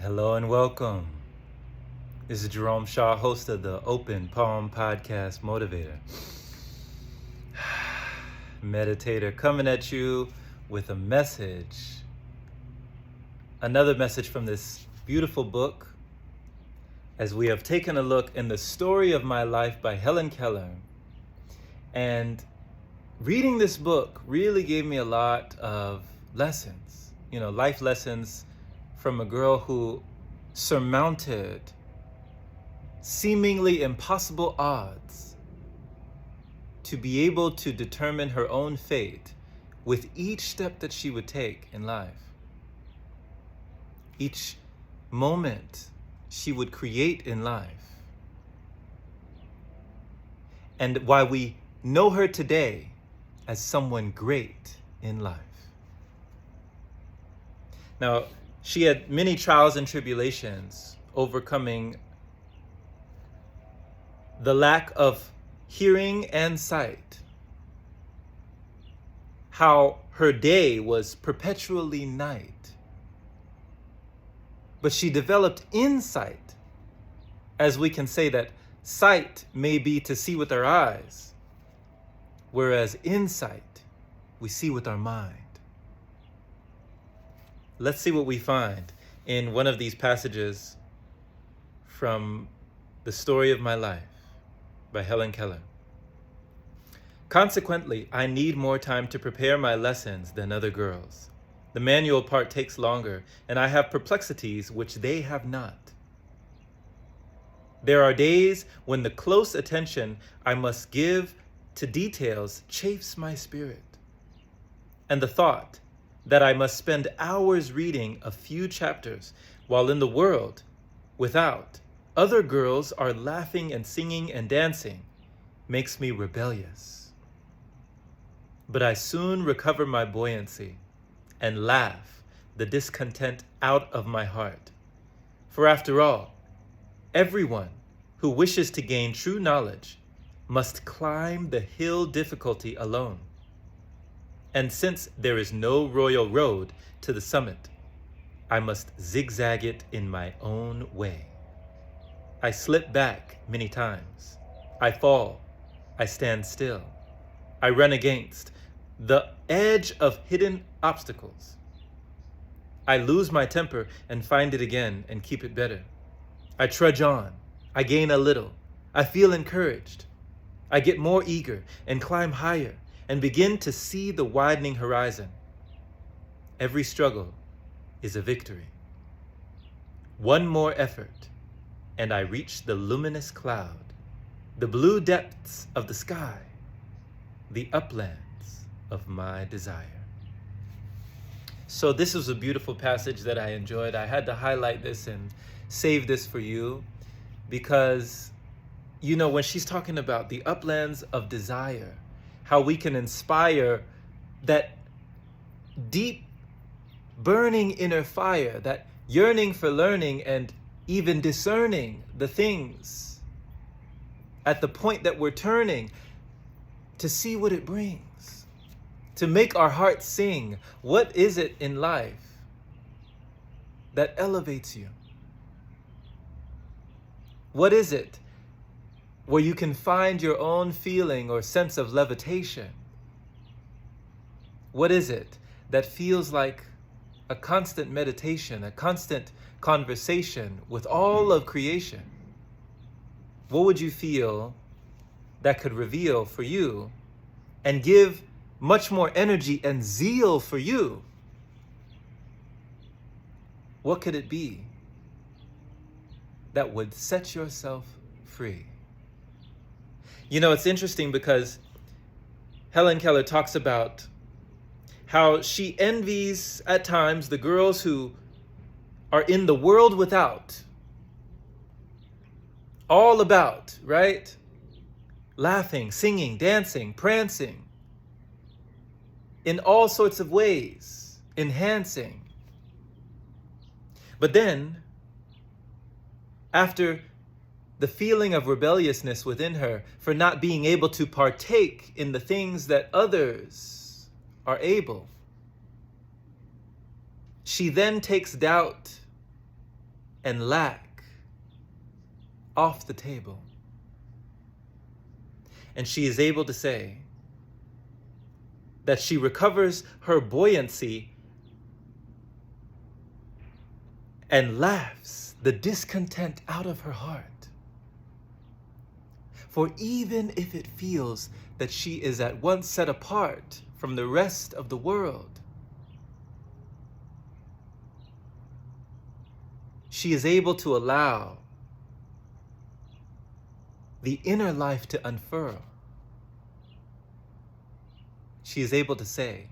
Hello and welcome. This is Jerome Shaw, host of the Open Palm Podcast Motivator. Meditator coming at you with a message. Another message from this beautiful book as we have taken a look in the story of my life by Helen Keller. And reading this book really gave me a lot of lessons, life lessons from a girl who surmounted seemingly impossible odds to be able to determine her own fate with each step that she would take in life. Each moment she would create in life. And why we know her today as someone great in life. Now, she had many trials and tribulations, overcoming the lack of hearing and sight. How her day was perpetually night. But she developed insight, as we can say that sight may be to see with our eyes, whereas insight we see with our mind. Let's see what we find in one of these passages from The Story of My Life by Helen Keller. Consequently, I need more time to prepare my lessons than other girls. The manual part takes longer, and I have perplexities which they have not. There are days when the close attention I must give to details chafes my spirit, and the thought that I must spend hours reading a few chapters while in the world without other girls are laughing and singing and dancing makes me rebellious. But I soon recover my buoyancy and laugh the discontent out of my heart. For after all, everyone who wishes to gain true knowledge must climb the hill difficulty alone. And since there is no royal road to the summit, I must zigzag it in my own way. I slip back many times. I fall. I stand still. I run against the edge of hidden obstacles. I lose my temper and find it again and keep it better. I trudge on. I gain a little. I feel encouraged. I get more eager and climb higher and begin to see the widening horizon. Every struggle is a victory. One more effort, and I reach the luminous cloud, the blue depths of the sky, the uplands of my desire. So this was a beautiful passage that I enjoyed. I had to highlight this and save this for you because, when she's talking about the uplands of desire, how we can inspire that deep, burning inner fire, that yearning for learning and even discerning the things at the point that we're turning to see what it brings, to make our hearts sing. What is it in life that elevates you? What is it where you can find your own feeling or sense of levitation? What is it that feels like a constant meditation, a constant conversation with all of creation? What would you feel that could reveal for you and give much more energy and zeal for you? What could it be that would set yourself free? It's interesting because Helen Keller talks about how she envies at times the girls who are in the world without, all about, right? Laughing, singing, dancing, prancing, in all sorts of ways, enhancing. But then, after the feeling of rebelliousness within her for not being able to partake in the things that others are able, she then takes doubt and lack off the table. And she is able to say that she recovers her buoyancy and laughs the discontent out of her heart. For even if it feels that she is at once set apart from the rest of the world, she is able to allow the inner life to unfurl. She is able to say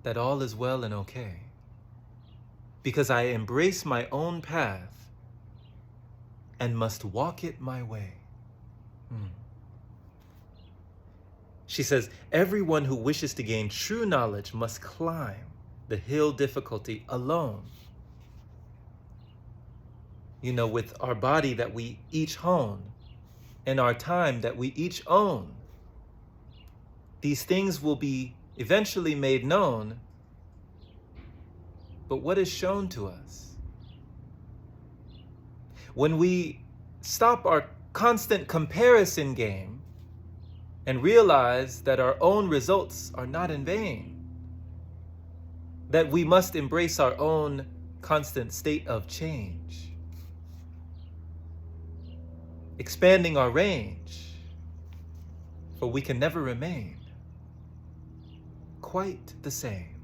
that all is well and okay, because I embrace my own path and must walk it my way. She says, everyone who wishes to gain true knowledge must climb the hill difficulty alone. You know, with our body that we each hone and our time that we each own, these things will be eventually made known. But what is shown to us? When we stop our constant comparison game and realize that our own results are not in vain, that we must embrace our own constant state of change, expanding our range, for we can never remain quite the same.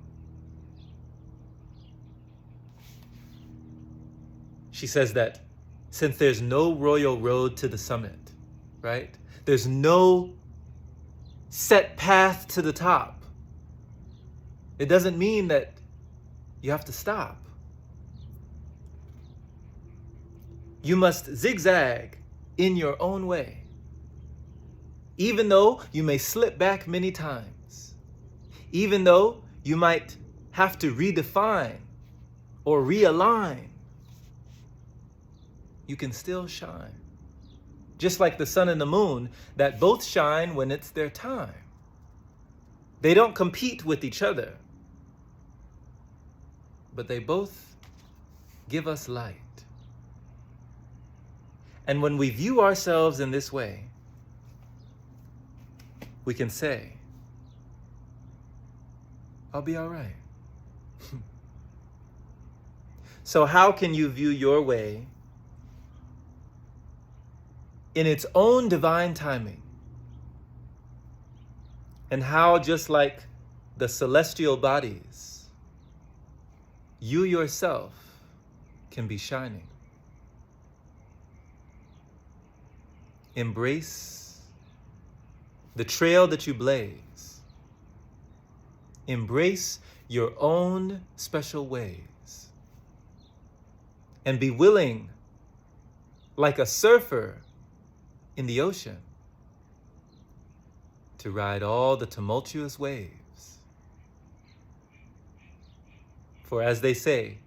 She says that since there's no royal road to the summit, right? There's no set path to the top. It doesn't mean that you have to stop. You must zigzag in your own way, even though you may slip back many times, even though you might have to redefine or realign. You can still shine. Just like the sun and the moon, that both shine when it's their time. They don't compete with each other, but they both give us light. And when we view ourselves in this way, we can say, I'll be all right. So how can you view your way in its own divine timing? And how, just like the celestial bodies, you yourself can be shining. Embrace the trail that you blaze. Embrace your own special ways. And be willing, like a surfer in the ocean, to ride all the tumultuous waves. For as they say,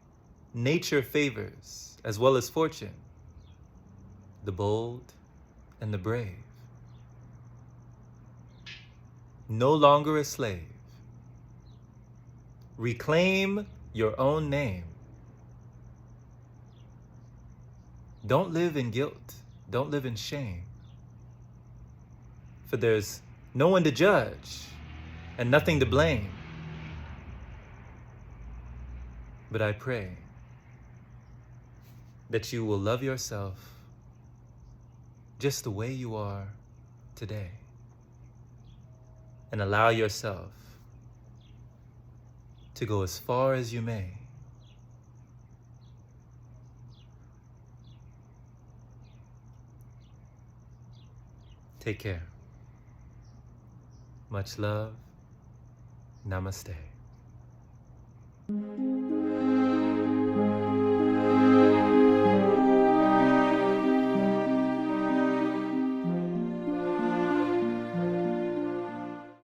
nature favors, as well as fortune, the bold and the brave. No longer a slave. Reclaim your own name. Don't live in guilt. Don't live in shame. For there's no one to judge and nothing to blame. But I pray that you will love yourself just the way you are today, and allow yourself to go as far as you may. Take care. Much love. Namaste.